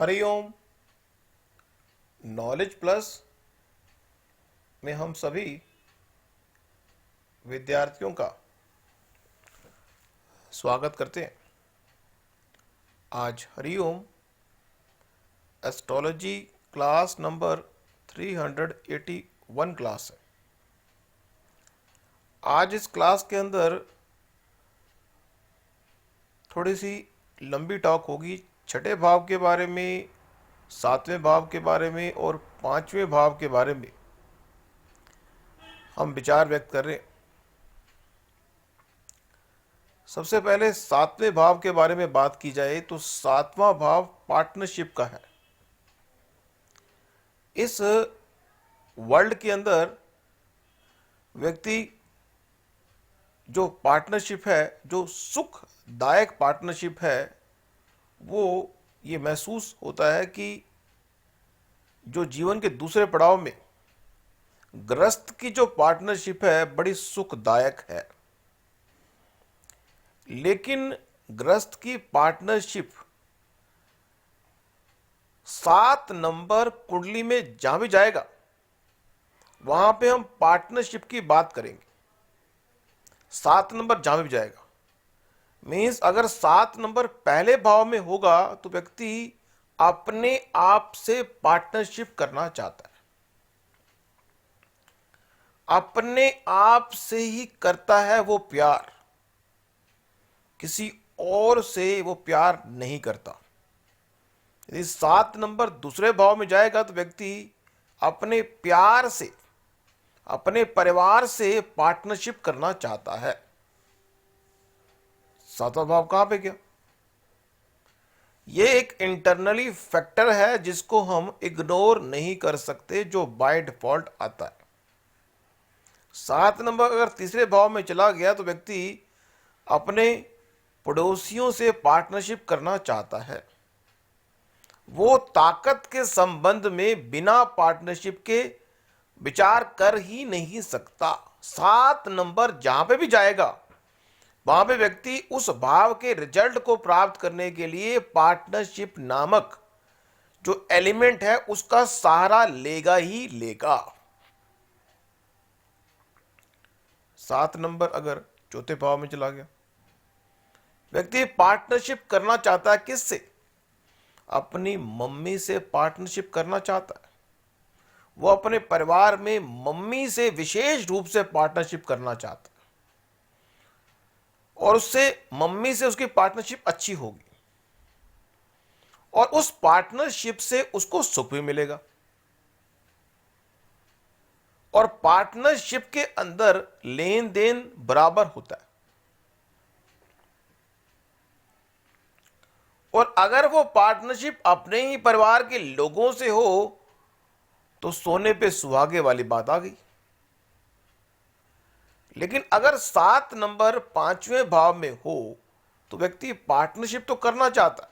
Hariom. Knowledge plus में हम सभी विद्यार्थियों का स्वागत करते हैं। आज Hariom astrology class number 381 class है। आज इस क्लास के अंदर थोड़ी सी लंबी टॉक होगी। छठे भाव के बारे में, सातवें भाव के बारे में और पांचवें भाव के बारे में हम विचार व्यक्त कर रहे हैं। सबसे पहले सातवें भाव के बारे में बात की जाए तो सातवां भाव पार्टनरशिप का है। इस वर्ल्ड के अंदर व्यक्ति जो पार्टनरशिप है, जो सुखदायक पार्टनरशिप है, वो ये महसूस होता है कि जो जीवन के दूसरे पड़ाव में ग्रस्त की जो पार्टनरशिप है बड़ी सुखदायक है। लेकिन ग्रस्त की पार्टनरशिप 7 नंबर कुंडली में जहां भी जाएगा वहां पे हम पार्टनरशिप की बात करेंगे। 7 नंबर जहां भी जाएगा मीन्स अगर 7 नंबर पहले भाव में होगा तो व्यक्ति अपने आप से पार्टनरशिप करना चाहता है, अपने आप से ही करता है वो प्यार, किसी और से वो प्यार नहीं करता। यदि 7 नंबर दूसरे भाव में जाएगा तो व्यक्ति अपने प्यार से, अपने परिवार से पार्टनरशिप करना चाहता है। सातवां भाव कहां पे गया? यह एक इंटरनली फैक्टर है जिसको हम इग्नोर नहीं कर सकते, जो बाय डिफॉल्ट आता है। 7 नंबर अगर तीसरे भाव में चला गया तो व्यक्ति अपने पड़ोसियों से पार्टनरशिप करना चाहता है। वो ताकत के संबंध में बिना पार्टनरशिप के विचार कर ही नहीं सकता। 7 नंबर जहां पे भी जाएगा वहां पे व्यक्ति उस भाव के रिजल्ट को प्राप्त करने के लिए पार्टनरशिप नामक जो एलिमेंट है उसका सहारा लेगा ही लेगा। 7 नंबर अगर चौथे भाव में चला गया, व्यक्ति पार्टनरशिप करना चाहता है किससे? अपनी मम्मी से पार्टनरशिप करना चाहता है। वो अपने परिवार में मम्मी से विशेष रूप से पार्टनरशिप करना चाहता है और उससे, मम्मी से उसकी पार्टनरशिप अच्छी होगी और उस पार्टनरशिप से उसको सुख भी मिलेगा। और पार्टनरशिप के अंदर लेन देन बराबर होता है। और अगर वो पार्टनरशिप अपने ही परिवार के लोगों से हो तो सोने पे सुहागे वाली बात आ गई। लेकिन अगर 7 नंबर पांचवें भाव में हो तो व्यक्ति पार्टनरशिप तो करना चाहता है,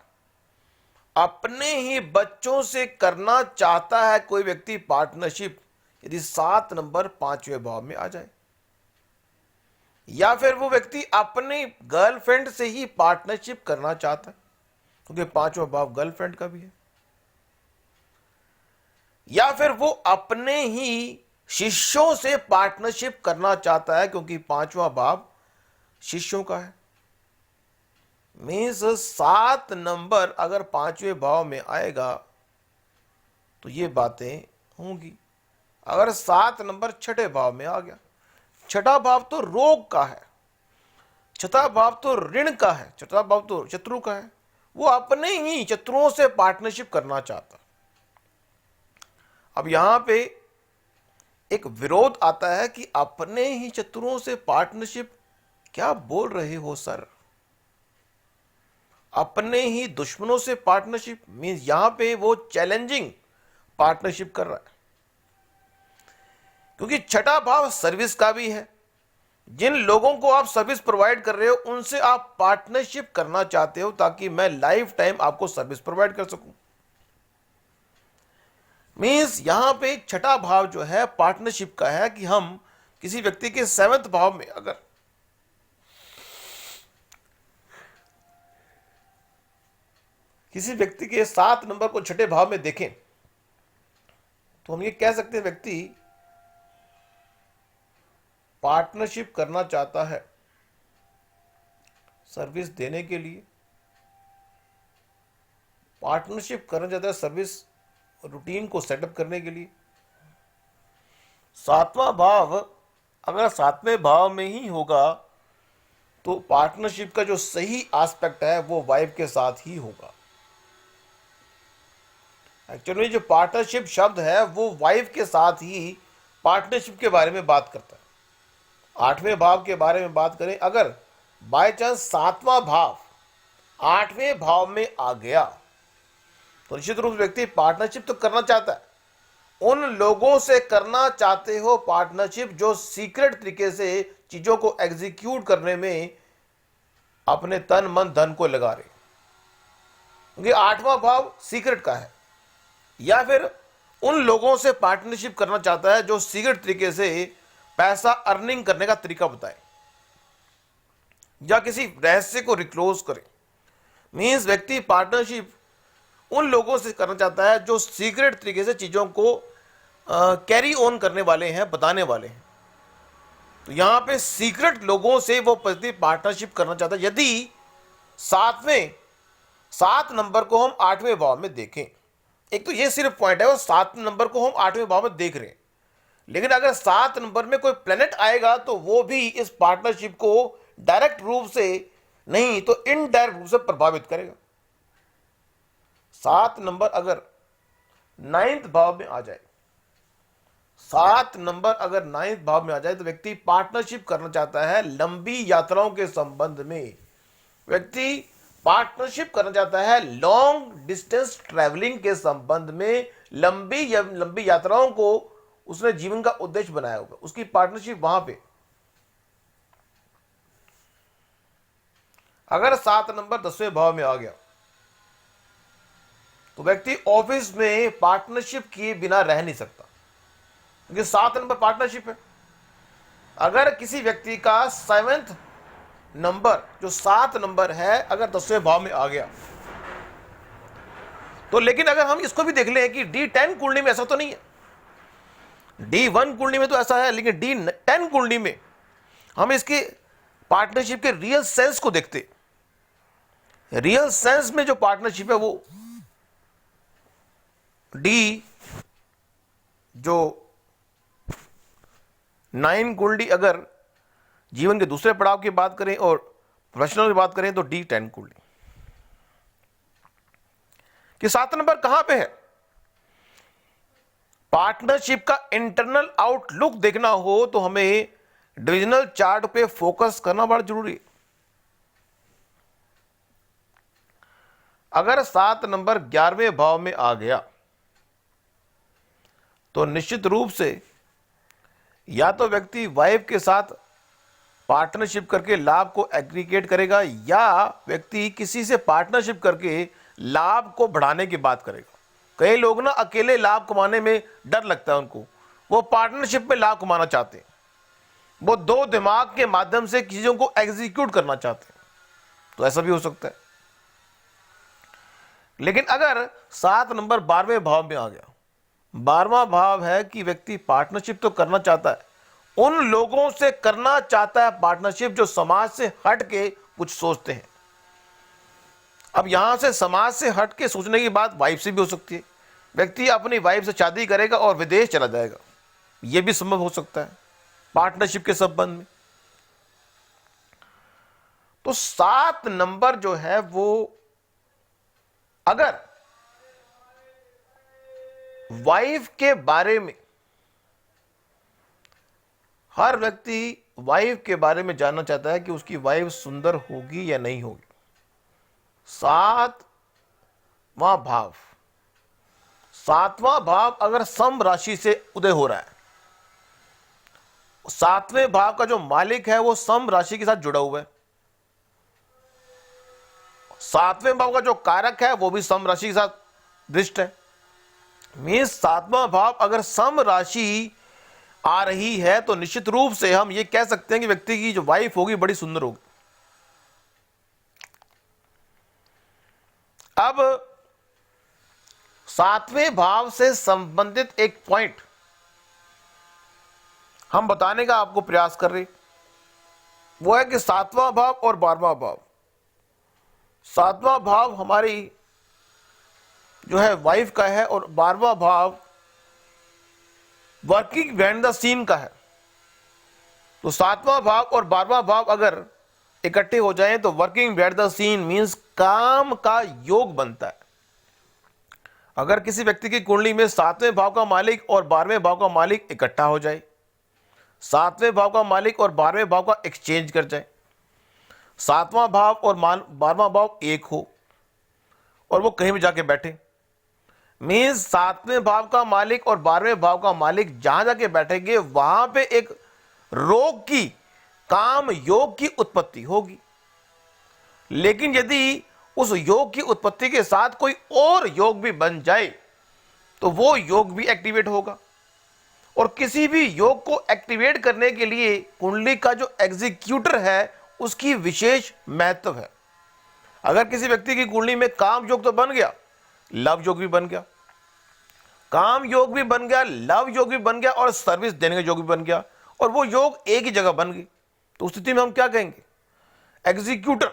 अपने ही बच्चों से करना चाहता है कोई व्यक्ति पार्टनरशिप, यदि 7 नंबर पांचवें भाव में आ जाए। या फिर वो व्यक्ति अपनी गर्लफ्रेंड से ही पार्टनरशिप करना चाहता है, क्योंकि पांचवा भाव गर्लफ्रेंड का भी है। या फिर वो अपने ही शिष्यों से पार्टनरशिप करना चाहता है, क्योंकि पांचवा भाव शिष्यों का है। मीन्स 7 नंबर अगर पांचवें भाव में आएगा तो ये बातें होंगी। अगर 7 नंबर छठे भाव में आ गया, छठा भाव तो रोग का है, छठा भाव तो ऋण का है, छठा भाव तो शत्रु का है। वो अपने ही शत्रुओं से पार्टनरशिप करना चाहता। अब यहां पे एक विरोध आता है कि अपने ही शत्रुओं से पार्टनरशिप, क्या बोल रहे हो सर? अपने ही दुश्मनों से पार्टनरशिप मींस यहां पे वो चैलेंजिंग पार्टनरशिप कर रहा है, क्योंकि छठा भाव सर्विस का भी है। जिन लोगों को आप सर्विस प्रोवाइड कर रहे हो उनसे आप पार्टनरशिप करना चाहते हो ताकि मैं लाइफ टाइम आपको सर्विस प्रोवाइड कर सकूं। मीन्स यहां पे छठा भाव जो है पार्टनरशिप का है कि हम किसी व्यक्ति के 7वें भाव में अगर किसी व्यक्ति के 7 नंबर को छठे भाव में देखें तो हम ये कह सकते हैं व्यक्ति पार्टनरशिप करना चाहता है सर्विस देने के लिए, पार्टनरशिप करना चाहता है सर्विस रूटीन को सेटअप करने के लिए। सातवां भाव अगर सातवें भाव में ही होगा तो पार्टनरशिप का जो सही एस्पेक्ट है वो वाइफ के साथ ही होगा। एक्चुअली जो पार्टनरशिप शब्द है वो वाइफ के साथ ही पार्टनरशिप के बारे में बात करता है। आठवें भाव के बारे में बात करें, अगर बाय चांस सातवां भाव आठवें भाव में आ गया तो निश्चित रूप से व्यक्ति पार्टनरशिप तो करना चाहता है। उन लोगों से करना चाहते हो पार्टनरशिप जो सीक्रेट तरीके से चीजों को एग्जीक्यूट करने में अपने तन मन धन को लगा रहे, क्योंकि आठवां भाव सीक्रेट का है। या फिर उन लोगों से पार्टनरशिप करना चाहता है जो सीक्रेट तरीके से पैसा अर्निंग करने का तरीका बताए या किसी रहस्य को रिक्लोज करे। मींस व्यक्ति पार्टनरशिप उन लोगों से करना चाहता है जो सीक्रेट तरीके से चीजों को कैरी ऑन करने वाले हैं, बताने वाले हैं। तो यहां पे सीक्रेट लोगों से वो व्यक्ति पार्टनरशिप करना चाहता है। यदि सात नंबर को हम आठवें भाव में देखें, एक तो ये सिर्फ पॉइंट है वो 7 नंबर को हम आठवें भाव में देख रहे हैं, लेकिन अगर 7 नंबर में कोई प्लेनेट आएगा तो वो भी इस पार्टनरशिप को डायरेक्ट रूप से नहीं तो इनडायरेक्ट रूप से प्रभावित करेगा। 7 नंबर अगर 9th भाव में आ जाए, 7 नंबर अगर 9th भाव में आ जाए तो व्यक्ति पार्टनरशिप करना चाहता है लंबी यात्राओं के संबंध में। व्यक्ति पार्टनरशिप करना चाहता है लॉन्ग डिस्टेंस ट्रैवलिंग के संबंध में। लंबी यात्राओं को उसने जीवन का उद्देश्य बनाया होगा, उसकी पार्टनरशिप वहां पे। अगर 7 नंबर 10वें भाव में आ गया तो व्यक्ति ऑफिस में पार्टनरशिप किए बिना रह नहीं सकता, क्योंकि 7 नंबर पार्टनरशिप है। अगर किसी व्यक्ति का 7th नंबर जो 7 नंबर है अगर 10वें भाव में आ गया तो, लेकिन अगर हम इसको भी देख लें कि D10 कुंडली में ऐसा तो नहीं है, D1 कुंडली में तो ऐसा है, लेकिन D10 कुंडली में हम इसके पार्टनरशिप के रियल सेंस को देखते। रियल सेंस में जो पार्टनरशिप है वो डी जो 9 कुंडली अगर जीवन के दूसरे पड़ाव की बात करें और प्रोफेशनल की बात करें तो D10 कुंडली कि 7 नंबर कहां पे है। पार्टनरशिप का इंटरनल आउटलुक देखना हो तो हमें डिविजनल चार्ट पे फोकस करना बड़ा जरूरी है। अगर 7 नंबर 11वें भाव में आ गया तो निश्चित रूप से या तो व्यक्ति वाइफ के साथ पार्टनरशिप करके लाभ को एग्रीगेट करेगा या व्यक्ति किसी से पार्टनरशिप करके लाभ को बढ़ाने की बात करेगा। कई लोग ना अकेले लाभ कमाने में डर लगता है उनको, वो पार्टनरशिप में लाभ कमाना चाहते हैं, वो दो दिमाग के माध्यम से चीजों को एग्जीक्यूट करना चाहते हैं, तो ऐसा भी हो सकता है। लेकिन अगर 7 नंबर 12वें भाव में आ गया, 12वां भाव है कि व्यक्ति पार्टनरशिप तो करना चाहता है, उन लोगों से करना चाहता है पार्टनरशिप जो समाज से हट के कुछ सोचते हैं। अब यहां से समाज से हट के सोचने की बात वाइफ से भी हो सकती है। व्यक्ति अपनी वाइफ से शादी करेगा और विदेश चला जाएगा, यह भी संभव हो सकता है पार्टनरशिप के संबंध में। तो 7 नंबर जो है वो अगर वाइफ के बारे में, हर व्यक्ति वाइफ के बारे में जानना चाहता है कि उसकी वाइफ सुंदर होगी या नहीं होगी। 7वां भाव, 7वां भाव अगर सम राशि से उदय हो रहा है, 7वें भाव का जो मालिक है वो सम राशि के साथ जुड़ा हुआ है, 7वें भाव का जो कारक है वो भी सम राशि के साथ दृष्ट है। मीन्स 7वां भाव अगर सम राशि आ रही है तो निश्चित रूप से हम ये कह सकते हैं कि व्यक्ति की जो वाइफ होगी बड़ी सुंदर होगी। अब सातवें भाव से संबंधित एक पॉइंट हम बताने का आपको प्रयास कर रहे, वो है कि सातवां भाव और 12वां भाव। सातवां भाव हमारी जो है वाइफ का है और 12वां भाव वर्किंग बिहाइंड द सीन का है। तो सातवां भाव और 12वां भाव अगर इकट्ठे हो जाएं तो working behind the scene means काम का योग बनता है। अगर किसी व्यक्ति की कुंडली में सातवें भाव का मालिक और 12वें भाव का मालिक इकट्ठा हो जाए, सातवें भाव का मालिक और 12वें भाव का एक्सचेंज कर जाए, सातवां भाव और 12वां भाव एक हो और वो कहीं भी जाके बैठे, मीन्स सातवें भाव का मालिक और 12वें भाव का मालिक जहां जाके बैठेंगे वहां पे एक रोग की, काम योग की उत्पत्ति होगी। लेकिन यदि उस योग की उत्पत्ति के साथ कोई और योग भी बन जाए तो वो योग भी एक्टिवेट होगा। और किसी भी योग को एक्टिवेट करने के लिए कुंडली का जो एग्जीक्यूटर है उसकी विशेष महत्व है। अगर किसी व्यक्ति की कुंडली में काम योग तो बन गया, लव योग भी बन गया, काम योग भी बन गया, लव योग भी बन गया और सर्विस देने का योग भी बन गया, और वो योग एक ही जगह बन गई, तो उस स्थिति में हम क्या कहेंगे? एग्जीक्यूटर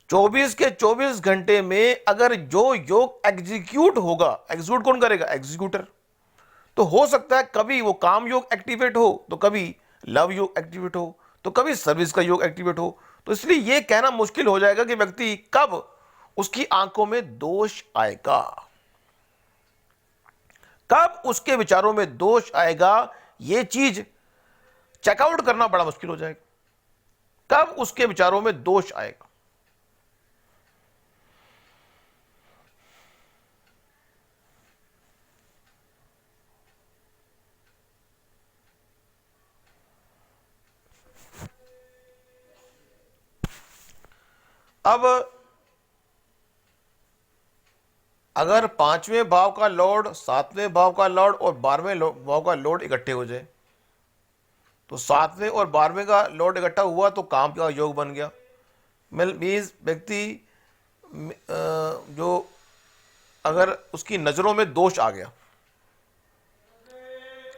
24 के 24 घंटे में अगर जो योग एग्जीक्यूट होगा, एग्जीक्यूट कौन करेगा? एग्जीक्यूटर। तो हो सकता है कभी वो काम योग एक्टिवेट हो, तो कभी लव योग एक्टिवेट हो, तो कभी सर्विस का योग एक्टिवेट हो। तो इसलिए यह कहना मुश्किल हो जाएगा कि व्यक्ति कब उसकी आंखों में दोष आएगा, कब उसके विचारों में दोष आएगा, यह चीज चेकआउट करना बड़ा मुश्किल हो जाएगा, कब उसके विचारों में दोष आएगा। अब अगर पांचवें भाव का लॉर्ड, सातवें भाव का लॉर्ड और 12वें भाव का लॉर्ड इकट्ठे हो जाए, तो सातवें और 12वें का लॉर्ड इकट्ठा हुआ तो काम का योग बन गया। मीन्स व्यक्ति जो अगर उसकी नजरों में दोष आ गया,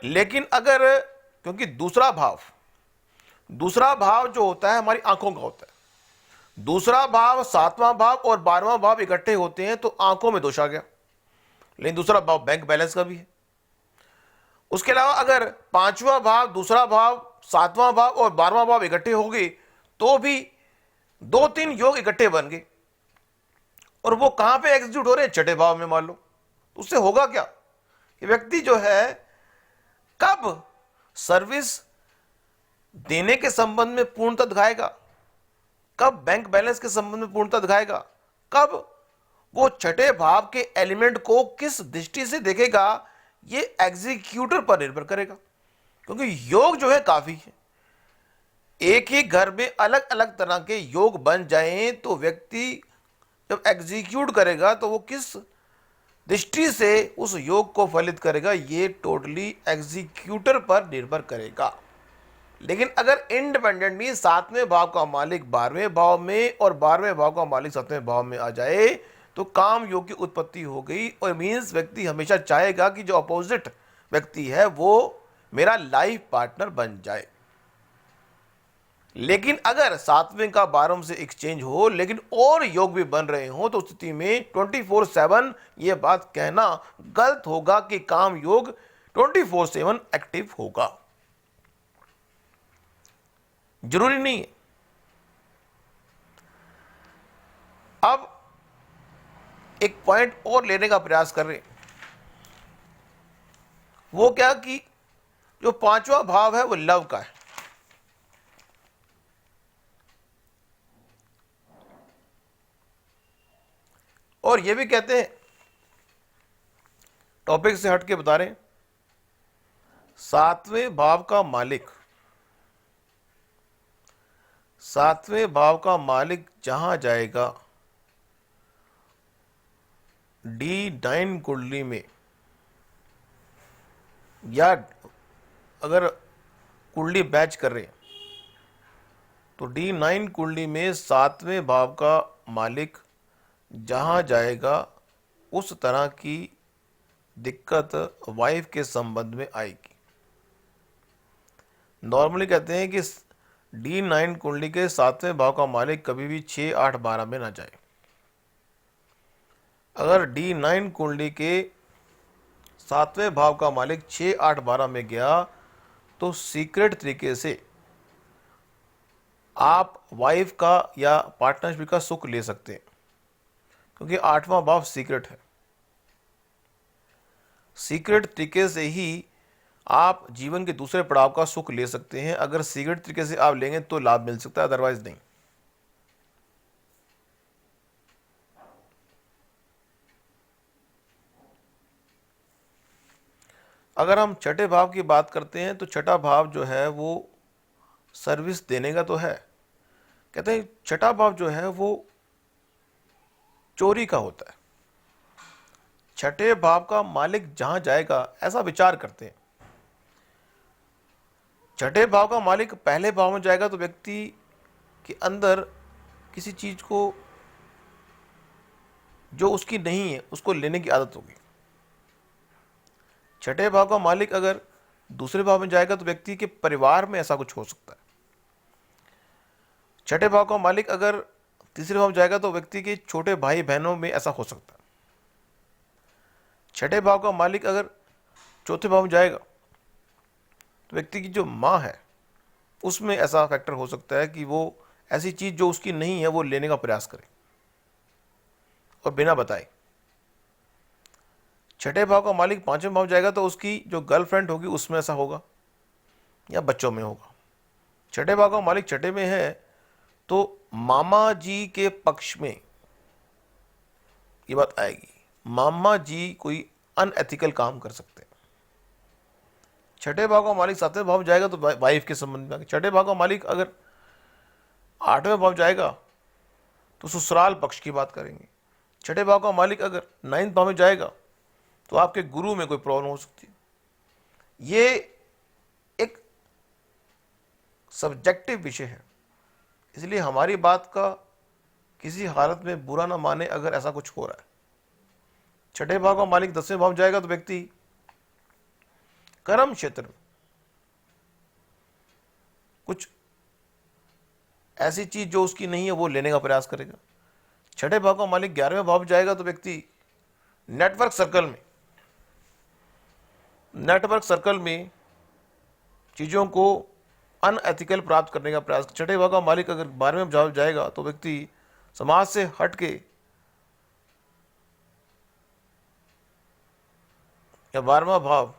लेकिन अगर क्योंकि दूसरा भाव जो होता है हमारी आंखों का होता है, दूसरा भाव, सातवां भाव और 12वां भाव इकट्ठे होते हैं तो आंखों में दोष आ गया। लेकिन दूसरा भाव बैंक बैलेंस का भी है। उसके अलावा अगर पांचवा भाव, दूसरा भाव, सातवां भाव और 12वां भाव इकट्ठे हो गए तो भी 2-3 योग इकट्ठे बन गए, और वो कहां पे एग्जीक्यूट हो रहे हैं? छठे भाव में मान लो। तो उससे होगा क्या कि व्यक्ति जो है कब सर्विस देने के संबंध में पूर्णता दिखाएगा, कब बैंक बैलेंस के संबंध में पूर्णता दिखाएगा, कब वो छठे भाव के एलिमेंट को किस दृष्टि से देखेगा, ये एग्जीक्यूटर पर निर्भर करेगा। क्योंकि योग जो है काफी है, एक ही घर में अलग अलग तरह के योग बन जाएं तो व्यक्ति जब एग्जीक्यूट करेगा तो वो किस दृष्टि से उस योग को फलित करेगा, ये टोटली एग्जीक्यूटर पर निर्भर करेगा। लेकिन अगर इंडिपेंडेंटली सातवें भाव का मालिक 12वें भाव में और 12वें भाव का मालिक सातवें भाव में आ जाए तो काम योग की उत्पत्ति हो गई। और मीन्स व्यक्ति हमेशा चाहेगा कि जो अपोजिट व्यक्ति है वो मेरा लाइफ पार्टनर बन जाए। लेकिन अगर सातवें का 12वें से एक्सचेंज हो लेकिन और योग भी बन रहे हो तो स्थिति में 24/7 ये बात कहना गलत होगा कि काम योग 24/7 एक्टिव होगा। जरूरी नहीं है। अब एक पॉइंट और लेने का प्रयास कर रहे हैं, वो क्या कि जो पांचवा भाव है वो लव का है। और ये भी कहते हैं, टॉपिक से हट के बता रहे हैं, सातवें भाव का मालिक, सातवें भाव का मालिक जहां जाएगा D9 कुंडली में, या अगर कुंडली बैच कर रहे हैं तो D9 कुंडली में सातवें भाव का मालिक जहां जाएगा उस तरह की दिक्कत वाइफ के संबंध में आएगी। नॉर्मली कहते हैं कि D9 कुंडली के 7वें भाव का मालिक कभी भी 6, 8, 12 में ना जाए। अगर D9 कुंडली के 7वें भाव का मालिक 6, 8, 12 में गया तो सीक्रेट तरीके से आप वाइफ का या पार्टनरशिप का सुख ले सकते हैं, क्योंकि 8वां भाव सीक्रेट है। सीक्रेट तरीके से ही आप जीवन के दूसरे पड़ाव का सुख ले सकते हैं। अगर सीक्रेट तरीके से आप लेंगे तो लाभ मिल सकता है, अदरवाइज नहीं। अगर हम छठे भाव की बात करते हैं तो छठा भाव जो है वो सर्विस देने का तो है। कहते हैं छठा भाव जो है वो चोरी का होता है। छठे भाव का मालिक जहां जाएगा, ऐसा विचार करते हैं। छठे भाव का मालिक पहले भाव में जाएगा तो व्यक्ति के अंदर किसी चीज को जो उसकी नहीं है उसको लेने की आदत होगी। छठे भाव का मालिक अगर दूसरे भाव में जाएगा तो व्यक्ति के परिवार में ऐसा कुछ हो सकता है। छठे भाव का मालिक अगर तीसरे भाव में जाएगा तो व्यक्ति के छोटे भाई बहनों में ऐसा हो सकता है। छठे भाव का मालिक अगर चौथे भाव में जाएगा तो व्यक्ति की जो माँ है उसमें ऐसा फैक्टर हो सकता है कि वो ऐसी चीज जो उसकी नहीं है वो लेने का प्रयास करे और बिना बताए। छठे भाव का मालिक पांचवें भाव जाएगा तो उसकी जो गर्लफ्रेंड होगी उसमें ऐसा होगा या बच्चों में होगा। छठे भाव का मालिक छठे में है तो मामा जी के पक्ष में ये बात आएगी। मामा जी कोई अनएथिकल काम कर सकते हैं। छठे भाव का मालिक सातवें भाव में जाएगा तो वाइफ के संबंध में। छठे भाव का मालिक अगर आठवें भाव जाएगा तो ससुराल पक्ष की बात करेंगे। छठे भाव का मालिक अगर 9वें भाव में जाएगा तो आपके गुरु में कोई प्रॉब्लम हो सकती है। ये एक सब्जेक्टिव विषय है, इसलिए हमारी बात का किसी हालत में बुरा ना माने अगर ऐसा कुछ हो रहा है। छठे भाव का मालिक 10वें भाव जाएगा तो व्यक्ति कर्म क्षेत्र में कुछ ऐसी चीज जो उसकी नहीं है वो लेने का प्रयास करेगा। छठे भाव का मालिक 11वें भाव जाएगा तो व्यक्ति नेटवर्क सर्कल में चीजों को अनएथिकल प्राप्त करने का प्रयास। छठे भाव का मालिक अगर 12वें भाव जाएगा तो व्यक्ति समाज से हट के या 12वां भाव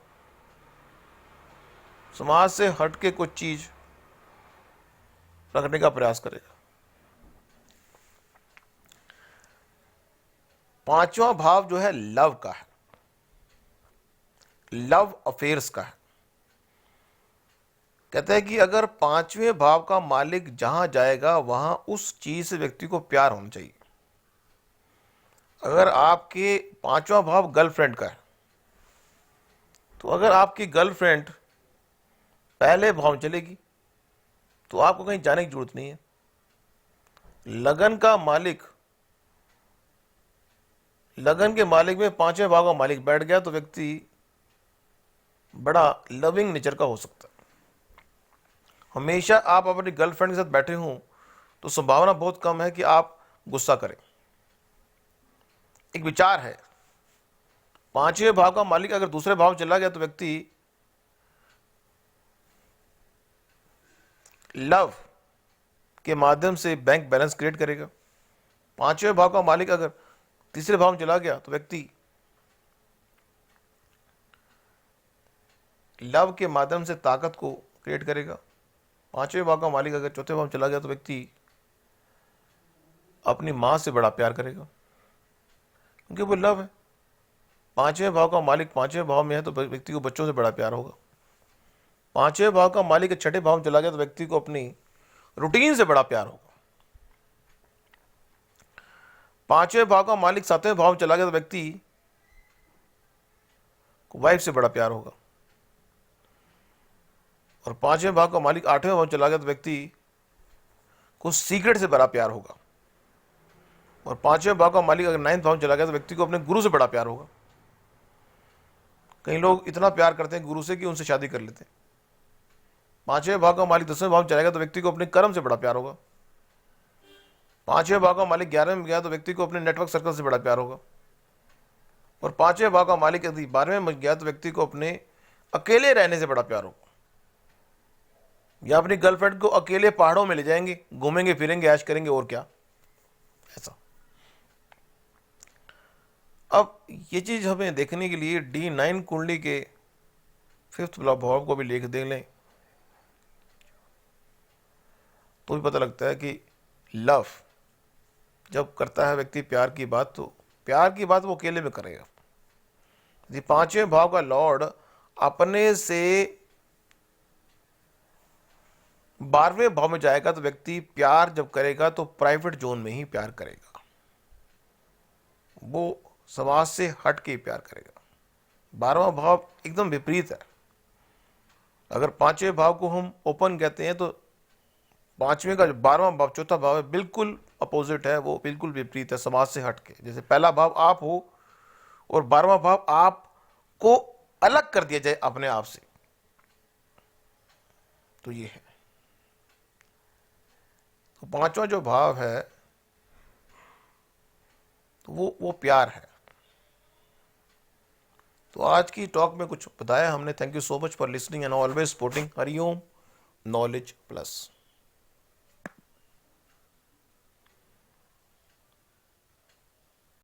समाज से हट के कुछ चीज रखने का प्रयास करेगा। 5वां भाव जो है लव का है, लव अफेयर्स का है। कहते हैं कि अगर 5वें भाव का मालिक जहां जाएगा वहां उस चीज से व्यक्ति को प्यार होना चाहिए। अगर आपके 5वां भाव गर्लफ्रेंड का है तो अगर आपकी गर्लफ्रेंड पहले भाव में चलेगी तो आपको कहीं जाने की जरूरत नहीं है। लगन के मालिक में 5वें भाव का मालिक बैठ गया तो व्यक्ति बड़ा लविंग नेचर का हो सकता है। हमेशा आप अपनी गर्लफ्रेंड के साथ बैठे हों तो संभावना बहुत कम है कि आप गुस्सा करें। एक विचार है, 5वें भाव का मालिक अगर दूसरे भाव में चला गया तो व्यक्ति लव के माध्यम से बैंक बैलेंस क्रिएट करेगा। 5वें भाव का मालिक अगर तीसरे भाव में चला गया तो व्यक्ति लव के माध्यम से ताकत को क्रिएट करेगा। 5वें भाव का मालिक अगर चौथे भाव में चला गया तो व्यक्ति अपनी मां से बड़ा प्यार करेगा, क्योंकि वो लव है। 5वें भाव का मालिक 5वें भाव में है तो व्यक्ति को बच्चों से बड़ा प्यार होगा। 5वें भाव का मालिक छठे भाव में चला गया तो व्यक्ति को अपनी रूटीन से बड़ा प्यार होगा। 5वें भाव का मालिक 7वें भाव में चला गया तो व्यक्ति को वाइफ से बड़ा प्यार होगा। और 5वें भाव का मालिक 8वें भाव में चला गया तो व्यक्ति को सीक्रेट से बड़ा प्यार होगा। और पांचवें भाव का मालिक अगर 9th भाव में चला गया तो व्यक्ति को अपने गुरु से बड़ा प्यार होगा। कई लोग इतना प्यार करते हैं गुरु से कि उनसे शादी कर लेते हैं। पांचवें भाव का मालिक 10वें भाव में चलेगा तो व्यक्ति को अपने कर्म से बड़ा प्यार होगा। पांचवें भाव का मालिक 11वें में गया तो व्यक्ति को अपने नेटवर्क सर्कल से बड़ा प्यार होगा। और पांचवें भाव का मालिक यदि 12वें में गया तो व्यक्ति को अपने अकेले रहने से बड़ा प्यार होगा। या अपनी गर्लफ्रेंड को अकेले पहाड़ों में ले जाएंगे, घूमेंगे फिरेंगे, ऐश करेंगे, और क्या, ऐसा। अब ये चीज हमें देखने के लिए D9 कुंडली के 5th भाव को भी लिख दे लें तो भी पता लगता है कि लव जब करता है व्यक्ति प्यार की बात, तो प्यार की बात वो अकेले में करेगा। यदि पांचवें भाव का लॉर्ड अपने से 12वें भाव में जाएगा तो व्यक्ति प्यार जब करेगा तो प्राइवेट जोन में ही प्यार करेगा, वो समाज से हट के प्यार करेगा। 12वां भाव एकदम विपरीत है। अगर पांचवें भाव को हम ओपन कहते हैं तो पांचवें का जो 12वां भाव, चौथा भाव है, बिल्कुल अपोजिट है, वो बिल्कुल विपरीत है, समाज से हट के। जैसे पहला भाव आप हो और 12वां भाव आपको अलग कर दिया जाए अपने आप से, तो ये है। तो पांचवा जो भाव है तो वो प्यार है। तो आज की टॉक में कुछ बताया हमने। Thank you so much for listening and always supporting Hariom knowledge plus.